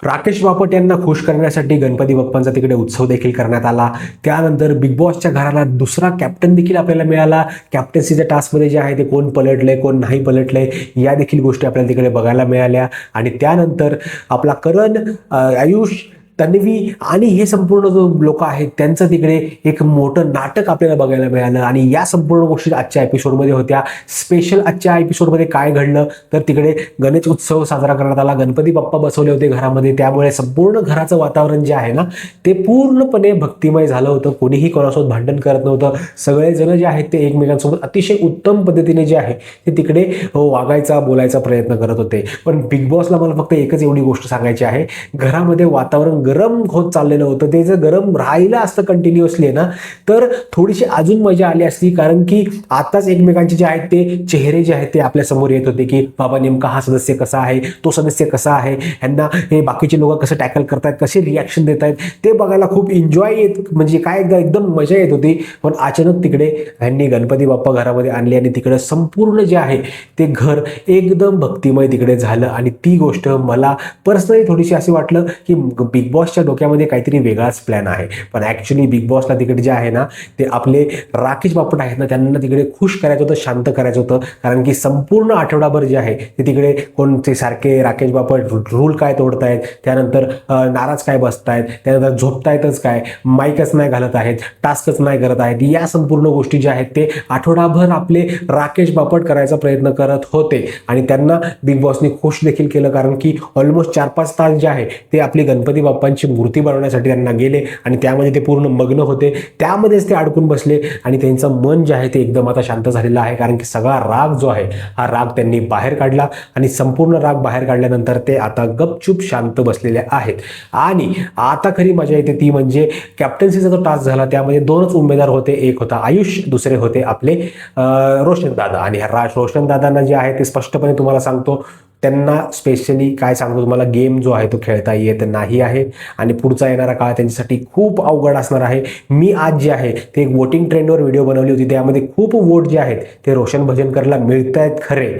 राकेश बापट यांना खुश करण्यासाठी गणपती बाप्पांचा तिकडे उत्सव देखील करण्यात आला. त्यानंतर बिग बॉसच्या घराला दुसरा कॅप्टन देखील आपल्याला मिळाला. कॅप्टन्सीच्या टास्कमध्ये जे आहे ते कोण पलटलंय कोण नाही पलटलंय या देखील गोष्टी आपल्याला तिकडे बघायला मिळाल्या. आणि त्यानंतर आपला करण, आयुष, तन्वी आणि हे संपूर्ण जो लोक आहेत त्यांचं तिकडे एक मोठं नाटक आपल्याला बघायला मिळालं. आणि या संपूर्ण गोष्टी आजच्या एपिसोडमध्ये होत्या. स्पेशल आजच्या एपिसोडमध्ये काय घडलं तर तिकडे गणेश उत्सव साजरा करण्यात आला. गणपती बाप्पा बसवले होते घरामध्ये, त्यामुळे संपूर्ण घराचं वातावरण जे आहे ना ते पूर्णपणे भक्तिमय झालं होतं. कोणीही कोणासोबत भांडण करत नव्हतं. सगळेजण जे आहेत ते एकमेकांसोबत अतिशय उत्तम पद्धतीने जे आहे ते तिकडे वागायचा बोलायचा प्रयत्न करत होते. पण बिग बॉसला मला फक्त एकच एवढी गोष्ट सांगायची आहे, घरामध्ये वातावरण गरम होत चाललेलं होतं. ते जर गरम राहिलं असतं कंटिन्युअसली ना तर थोडीशी अजून मजा आली असती. कारण की आताच एकमेकांचे जे आहेत ते चेहरे जे आहेत ते आपल्या समोर येत होते की बाबा नेमका हा सदस्य कसा आहे, तो सदस्य कसा आहे, ह्यांना हे बाकीचे लोक कसं टॅकल करतायत, कसे रिॲक्शन देत आहेत ते बघायला खूप एन्जॉय येत, म्हणजे काय एकदम मजा येत होती. पण अचानक तिकडे ह्यांनी गणपती बाप्पा घरामध्ये आणले आणि तिकडे संपूर्ण जे आहे ते घर एकदम भक्तिमय तिकडे झालं. आणि ती गोष्ट मला पर्सनली थोडीशी अशी वाटलं की बिग बॉसच्या डोक्यामध्ये काहीतरी वेगळाच प्लॅन आहे. पण ॲक्च्युली बिग बॉसला तिकडे जे आहे ना ते आपले राकेश बापट आहेत ना त्यांना तिकडे खुश करायचं होतं, शांत करायचं होतं. कारण की संपूर्ण आठवडाभर जे आहे ते तिकडे कोणते सारखे राकेश बापट रूल काय तोडतायत, त्यानंतर नाराज काय बसतायत, त्यानंतर झोपतायतच काय, माईकच नाही घालत आहेत, टास्कच नाही करत आहेत, या संपूर्ण गोष्टी ज्या आहेत ते आठवडाभर आपले राकेश बापट करायचा प्रयत्न करत होते. आणि त्यांना बिग बॉसने खुश देखील केलं. कारण की ऑलमोस्ट 4-5 तास जे आहे ते आपली गणपती बाप्पांची मूर्ती बनवण्यासाठी त्यांना गेले आणि त्यामध्ये ते पूर्ण मग्न होते. त्यामध्येच ते अडकून बसले आणि त्यांचं मन जे आहे ते एकदम आता शांत झालेलं आहे. कारण की सगळा राग जो आहे हा राग त्यांनी बाहेर काढला आणि संपूर्ण राग बाहेर काढल्यानंतर ते आता गपचूप शांत बसलेले आहेत. आणि आता खरी मजा येते ती म्हणजे कॅप्टन्सीचा जो टास्क झाला त्यामध्ये 2च उमेदवार होते. एक होता आयुष, दुसरे होते आपले रोशन दादा. आणि रोशन दादांना जे आहे ते स्पष्टपणे तुम्हाला सांगतो, त्यांना स्पेशली काय सांगतो तुम्हाला, गेम जो आहे तो खेळता येत नाही आहे आणि पुढचा येणारा काळ त्यांच्यासाठी खूप अवघड असणार आहे. मी आज जे आहे ते एक वोटिंग ट्रेंडवर व्हिडिओ बनवली होती, त्यामध्ये खूप वोट जे आहेत ते रोशन भजनकरला मिळत आहेत खरे,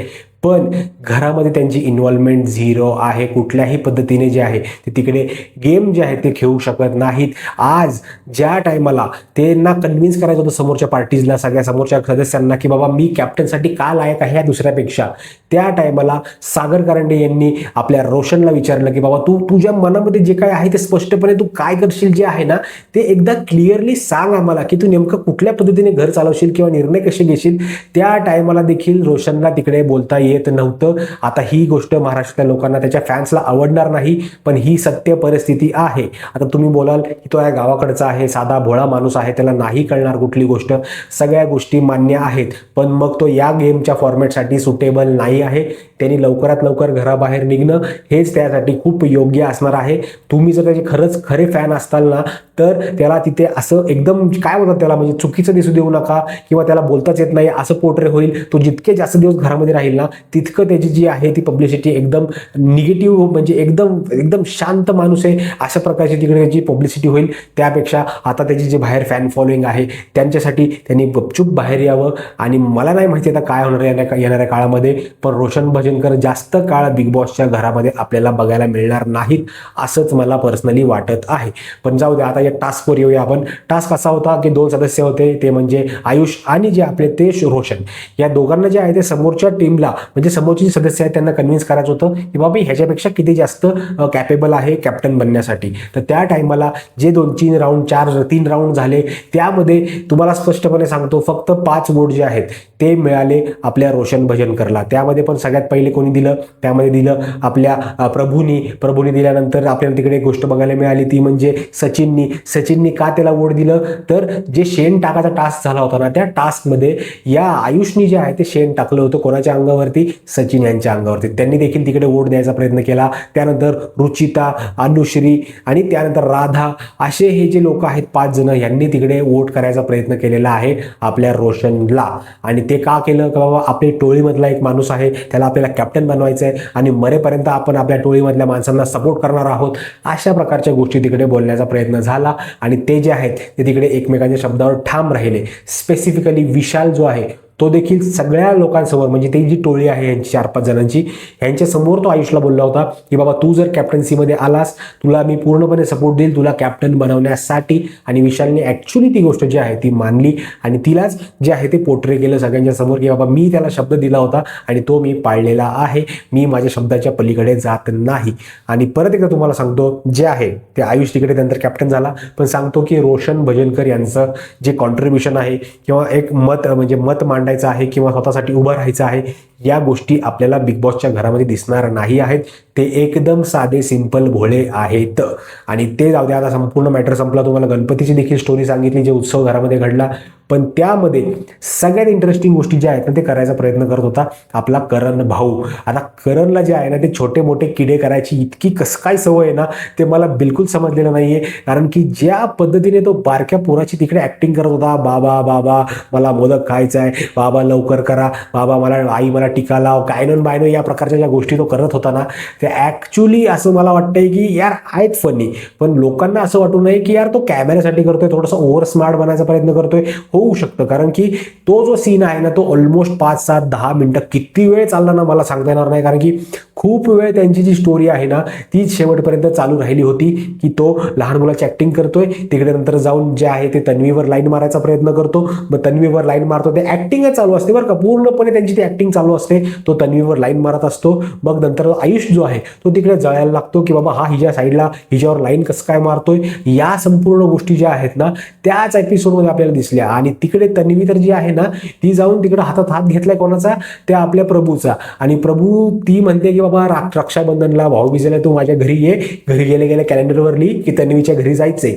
पण घरामध्ये त्यांची इन्व्हॉल्वमेंट 0 आहे. कुठल्याही पद्धतीने जे आहे ते तिकडे गेम जे आहे ते खेळू शकत नाहीत. आज ज्या टायमाला त्यांना कन्व्हिन्स करायचं होतं समोरच्या पार्टीजला, सगळ्या समोरच्या सदस्यांना की बाबा मी कॅप्टनसाठी का लायक आहे ह्या दुसऱ्यापेक्षा, त्या टायमाला सागर कारंडे यांनी आपल्या रोशनला विचारलं की बाबा तू तुझ्या मनामध्ये जे काय आहे ते स्पष्टपणे तू काय करशील जे आहे ना ते एकदा क्लिअरली सांग आम्हाला की तू नेमकं कुठल्या पद्धतीने घर चालवशील किंवा निर्णय कसे घेशील. त्या टायमाला देखील रोशनला तिकडे बोलता येत नव्हतं. आता ही गोष्ट महाराष्ट्रातल्या लोकांना, त्याच्या फॅन्सला आवडणार नाही, पण ही सत्य परिस्थिती आहे. आता तुम्ही बोलाल की तो या गावाकडचा आहे, साधा भोळा माणूस आहे, त्याला नाही कळणार कुठली गोष्ट. सगळ्या गोष्टी मान्य आहेत, पण मग तो या गेमच्या फॉर्मॅटसाठी सुटेबल नाही आहे. त्यांनी लवकरात लवकर घराबाहेर निघणं हेच त्यासाठी खूप योग्य असणार आहे. तुम्ही जर त्याचे खरंच खरे फॅन असताल ना तर त्याला तिथे असं एकदम काय बोलतात त्याला, म्हणजे चुकीचं दिसू देऊ नका किंवा त्याला बोलताच येत नाही असं पोर्ट्रे होईल. तो जितके जास्त दिवस घरामध्ये राहील ना तितकं त्याची जी आहे ती पब्लिसिटी एकदम निगेटिव्ह, म्हणजे एकदम एकदम शांत माणूस आहे अशा प्रकारची तिकडे त्याची पब्लिसिटी होईल. त्यापेक्षा आता त्याची जे बाहेर फॅन फॉलोईंग आहे त्यांच्यासाठी त्यांनी गपचूप बाहेर यावं. आणि मला नाही माहिती आता काय होणार येणाऱ्या काळामध्ये, पण रोशन भजनकर जास्त काळ बिग बॉसच्या घरामध्ये आपल्याला बघायला मिळणार नाहीत असंच मला पर्सनली वाटत आहे. पण जाऊ द्या, आता या टास्कवर येऊया आपण. टास्क असा होता की 2 सदस्य होते, ते म्हणजे आयुष आणि जे आपले ते रोशन. या दोघांना जे आहे ते समोरच्या टीमला, म्हणजे समोरचे सदस्य आहेत त्यांना कन्व्हिन्स करायचं होतं की बाबा ह्याच्यापेक्षा किती जास्त कॅपेबल आहे कॅप्टन बनण्यासाठी. तर त्या टायमाला जे 2-3 राऊंड 3 राऊंड झाले त्यामध्ये तुम्हाला स्पष्टपणे सांगतो फक्त 5 वोट जे आहेत ते मिळाले आपल्या रोशन भजनकरला. त्यामध्ये पण सगळ्यात पहिले कोणी दिलं, त्यामध्ये दिलं आपल्या प्रभूनी दिल्यानंतर आपल्याला तिकडे एक गोष्ट बघायला मिळाली ती म्हणजे सचिननी का त्याला वोट दिलं, तर जे शेण टाकाचा टास्क झाला होता ना त्या टास्कमध्ये या आयुषनी जे आहे ते शेण टाकलं होतं कोणाच्या अंगावरती, सचिन यांच्या अंगावरती. त्यांनी देखील तिकडे वोट द्यायचा प्रयत्न केला. त्यानंतर रुचिता, अनुश्री आणि त्यानंतर राधा असे हे जे लोक आहेत 5 जण यांनी तिकडे वोट करायचा प्रयत्न केलेला आहे आपल्या रोशनला. आणि ते का केलं का बाबा आपली टोळीमधला एक माणूस आहे त्याला आपल्याला कॅप्टन बनवायचं आहे आणि मरेपर्यंत आपण आपल्या टोळीमधल्या माणसांना सपोर्ट करणार आहोत, अशा प्रकारच्या गोष्टी तिकडे बोलण्याचा प्रयत्न झाला. आणि ते जे आहेत ते तिकडे एकमेकांच्या शब्दावर ठाम राहिले. स्पेसिफिकली विशाल जो आहे तो देखील सगळ्या लोकांसमोर, म्हणजे ती जी टोळी आहे यांची 4-5 जणांची, यांच्यासमोर तो आयुषला बोलला होता की बाबा तू जर कॅप्टन्सीमध्ये आलास, तुला मी पूर्णपणे सपोर्ट देईल तुला कॅप्टन बनवण्यासाठी. आणि विशालने ॲक्च्युली ती गोष्ट जी आहे ती मानली आणि तिलाच जे आहे ते पोर्ट्रे केलं सगळ्यांच्या समोर की बाबा मी त्याला शब्द दिला होता आणि तो मी पाळलेला आहे, मी माझ्या शब्दाच्या पलीकडे जात नाही. आणि परत एकदा तुम्हाला सांगतो, जे आहे ते आयुष तिकडे नंतर कॅप्टन झाला, पण सांगतो की रोशन भजनकर यांचं जे कॉन्ट्रीब्युशन आहे किंवा एक मत, म्हणजे मत मांडायचं आहे किंवा स्वतःसाठी उभं राहायचं आहे, या गोष्टी आपल्याला बिग बॉसच्या घरामध्ये दिसणार नाही आहेत. ते एकदम साधे सिंपल भोळे आहेत. आणि ते जाऊ द्या, आता संपूर्ण मॅटर संपला. तुम्हाला गणपतीची देखील स्टोरी सांगितली, जे उत्सव घरामध्ये घडला, पण त्यामध्ये सगळ्यात इंटरेस्टिंग गोष्टी ज्या आहेत ना ते करायचा प्रयत्न करत होता आपला करण भाऊ. आता करणला जे आहे ना ते छोटे मोठे किडे करायची इतकी कसं काय सवय आहे ना ते मला बिलकुल समजलेलं नाहीये. कारण की ज्या पद्धतीने तो बारक्या पोराची तिकडे ऍक्टिंग करत होता, बाबा बाबा मला मोदक खायचा आहे, बाबा लवकर करा, बाबा मला आई मला टीका लाव, कायनन बायनो, या प्रकारच्या ज्या गोष्टी तो करत होता ना ते ऍक्च्युली असं मला वाटतंय की यार आहेत फनी, पण लोकांना असं वाटू नये की यार तो कॅमेऱ्यासाठी करतोय, थोडासा ओव्हर स्मार्ट बनायचा प्रयत्न करतोय. होऊ शकतं, कारण की तो जो सीन आहे ना तो ऑलमोस्ट 5-7-10 मिनिटं किती वेळ चालला ना मला सांगता येणार नाही. कारण की खूप वेळ त्यांची जी स्टोरी आहे ना ती शेवटपर्यंत चालू राहिली होती की तो लहान मुलाची ऍक्टिंग करतोय, तिकडे नंतर जाऊन जे आहे ते तन्वीवर लाईन मारायचा प्रयत्न करतो, मग तन्वीवर लाईन मारतो, ते ऍक्टिंगच चालू असते बरं का, पूर्णपणे त्यांची ती ऍक्टिंग चालू असते. तो तन्वीवर लाईन मारत असतो, मग नंतर आयुष जो आहे तो तिकडे जळायला लागतो की बाबा हा हिच्या साईडला हिच्यावर लाईन कसं काय मारतोय. या संपूर्ण गोष्टी ज्या आहेत ना त्याच एपिसोडमध्ये आपल्याला दिसल्या. आणि तिकडे तन्वी तर जी आहे ना ती जाऊन तिकडे हातात हात घेतलाय कोणाचा, त्या आपल्या प्रभूचा. आणि प्रभू ती म्हणते की बाबा रक्षाबंधनला भाऊबीजेला तू माझ्या घरी ये, घरी गेले गेले कॅलेंडरवर लिही की तन्वीच्या घरी जायचंय.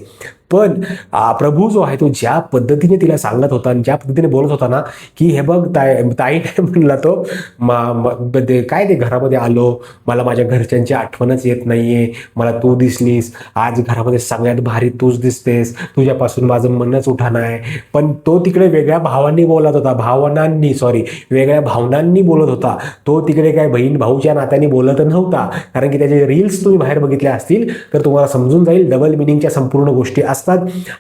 पण प्रभू जो आहे तो ज्या पद्धतीने तिला सांगत होता आणि ज्या पद्धतीने बोलत होता ना की हे बघ ताई ताई म्हणला तो काय ते घरामध्ये आलो, मला माझ्या घरच्यांची आठवणच येत नाहीये, मला तू दिसलीस आज घरामध्ये सगळ्यात भारी तूच दिसतेस, तुझ्यापासून माझं मनच उठा नाही. पण तो तिकडे वेगळ्या भावांनी बोलत होता, वेगळ्या भावनांनी बोलत होता. तो तिकडे काय बहीण भाऊच्या नात्याने बोलत नव्हता. कारण की त्याचे रील्स तुम्ही बाहेर बघितले असतील तर तुम्हाला समजून जाईल डबल मिनिंगच्या संपूर्ण गोष्टी असतात.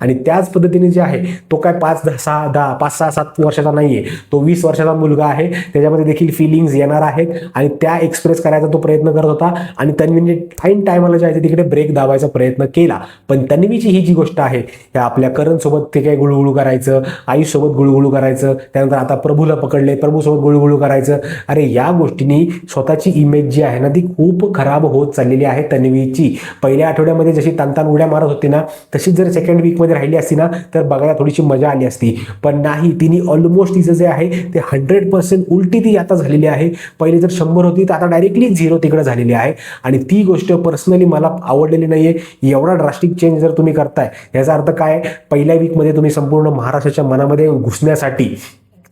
आणि त्याच पद्धतीने जे आहे तो काय 5-6-7 वर्षाचा नाहीये, तो 20 वर्षाचा मुलगा आहे, त्याच्यामध्ये देखील फिलिंग्स येणार आहेत आणि त्या एक्सप्रेस करायचा तो प्रयत्न करत होता. आणि तन्वीने फाईन टायमाला जे आहे तिकडे ब्रेक दाबायचा प्रयत्न केला. पण तन्वीची ही जी गोष्ट आहे त्या आपल्या करण सोबत ते काय गुळगुळू करायचं, आयुष सोबत गुळगुळू करायचं, त्यानंतर आता प्रभूला पकडले, प्रभू सोबत गुळगुळू करायचं, अरे या गोष्टींनी स्वतःची इमेज जी आहे ना ती खूप खराब होत चाललेली आहे तन्वीची. पहिल्या आठवड्यामध्ये जशी तानतान उड्या मारत होती ना तशी जर सेकंड वीकमध्ये राहिली असती ना तर बघायला थोडीशी मजा आली असती. पण नाही, तिने ऑलमोस्ट तिचं जे आहे ते 100% उलटी ती आता झालेली आहे. पहिले जर 100 होती तर आता डायरेक्टली 0 तिकडे झालेली आहे. आणि ती गोष्ट पर्सनली मला आवडलेली नाहीये. एवढा ड्रास्टिक चेंज जर तुम्ही करताय याचा अर्थ काय, पहिल्या वीकमध्ये तुम्ही संपूर्ण महाराष्ट्राच्या मनामध्ये घुसण्यासाठी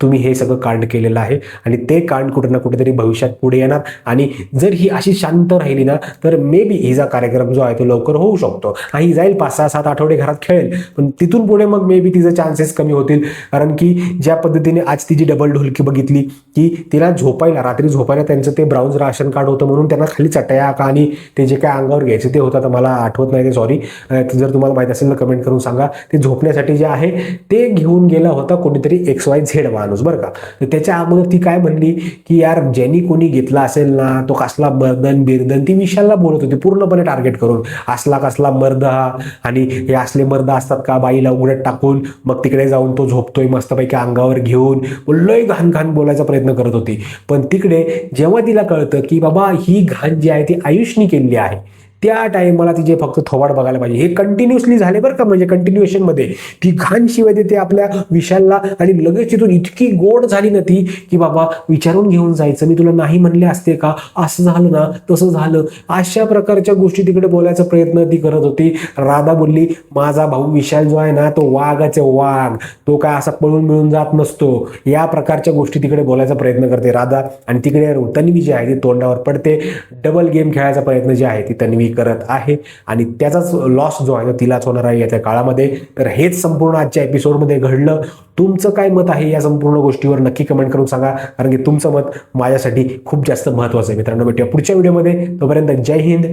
तुम्ही हे सगळं कांड केलेलं आहे आणि ते कांड कुठे ना कुठेतरी भविष्यात पुढे येणार. आणि जर ही अशी शांत राहिली ना तर मे बी हिचा कार्यक्रम जो आहे तो लवकर होऊ शकतो. ही जाईल 5-6-7 आठवडे घरात खेळेल, पण तिथून पुढे मग मे बी तिचे चान्सेस कमी होतील. कारण की ज्या पद्धतीने आज तिची डबल ढोलकी बघितली की तिला रात्री झोपायला त्यांचं ते ब्राउन्स राशन कार्ड होतं म्हणून त्यांना खाली चटया का आणि ते जे काय अंगावर घ्यायचे ते होतं, तर मला आठवत नाही ते, सॉरी. जर तुम्हाला माहिती असेल तर कमेंट करून सांगा. ते झोपण्यासाठी जे आहे ते घेऊन गेला होता कोणीतरी XYZ माणूस बरं का. तर त्याच्या अगोदर ती काय म्हणली की यार ज्यांनी कोणी घेतला असेल ना तो कसला बिरदन, ती विशालला बोलत होती पूर्णपणे टार्गेट करून, असला कसला मर्द हा, आणि हे असले मर्द असतात का बाईला उघड्यात टाकून मग तिकडे जाऊन तो झोपतोय मस्तपैकी अंगावर घेऊन, लय घाण बोलायचा प्रयत्न करत होती. पण तिकडे जेव्हा तिला कळतं की बाबा ही घाण जी आहे ती आयुषनी केलेली आहे, त्या टाइमला तिचे फक्त थोबाड बघायला पाहिजे. हे कंटिन्युअसली झाले बरं का, म्हणजे कंटिन्युएशन मध्ये ती घाण शिवाय देते आपल्या विशालला आणि लगेच तिथून इतकी गोड झाली ना ती की बाबा विचारून घेऊन जायचं, मी तुला नाही म्हणले असते का, असं झालं ना तसं झालं, अशा प्रकारच्या गोष्टी तिकडे बोलायचा प्रयत्न ती करत होती. राधा बोलली माझा भाऊ विशाल जो आहे ना तो वाघाचे वाघ, तो काय असा पळून मिळून जात नसतो, या प्रकारच्या गोष्टी तिकडे बोलायचा प्रयत्न करते राधा. आणि तिकडे तन्वी जी आहे ती तोंडावर पडते. डबल गेम खेळायचा प्रयत्न जे आहे ती तन्वी करत आहे आणि त्याचाच लॉस जो आहे तो तिलाच होणार आहे येत्या काळामध्ये. तर हेच संपूर्ण आजच्या एपिसोडमध्ये घडलं. तुमचं काय मत आहे या संपूर्ण गोष्टीवर नक्की कमेंट करून सांगा, कारण की तुमचं मत माझ्यासाठी खूप जास्त महत्त्वाचं आहे. मित्रांनो, भेटूया पुढच्या व्हिडिओमध्ये. तोपर्यंत जय हिंद,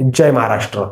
जय महाराष्ट्र.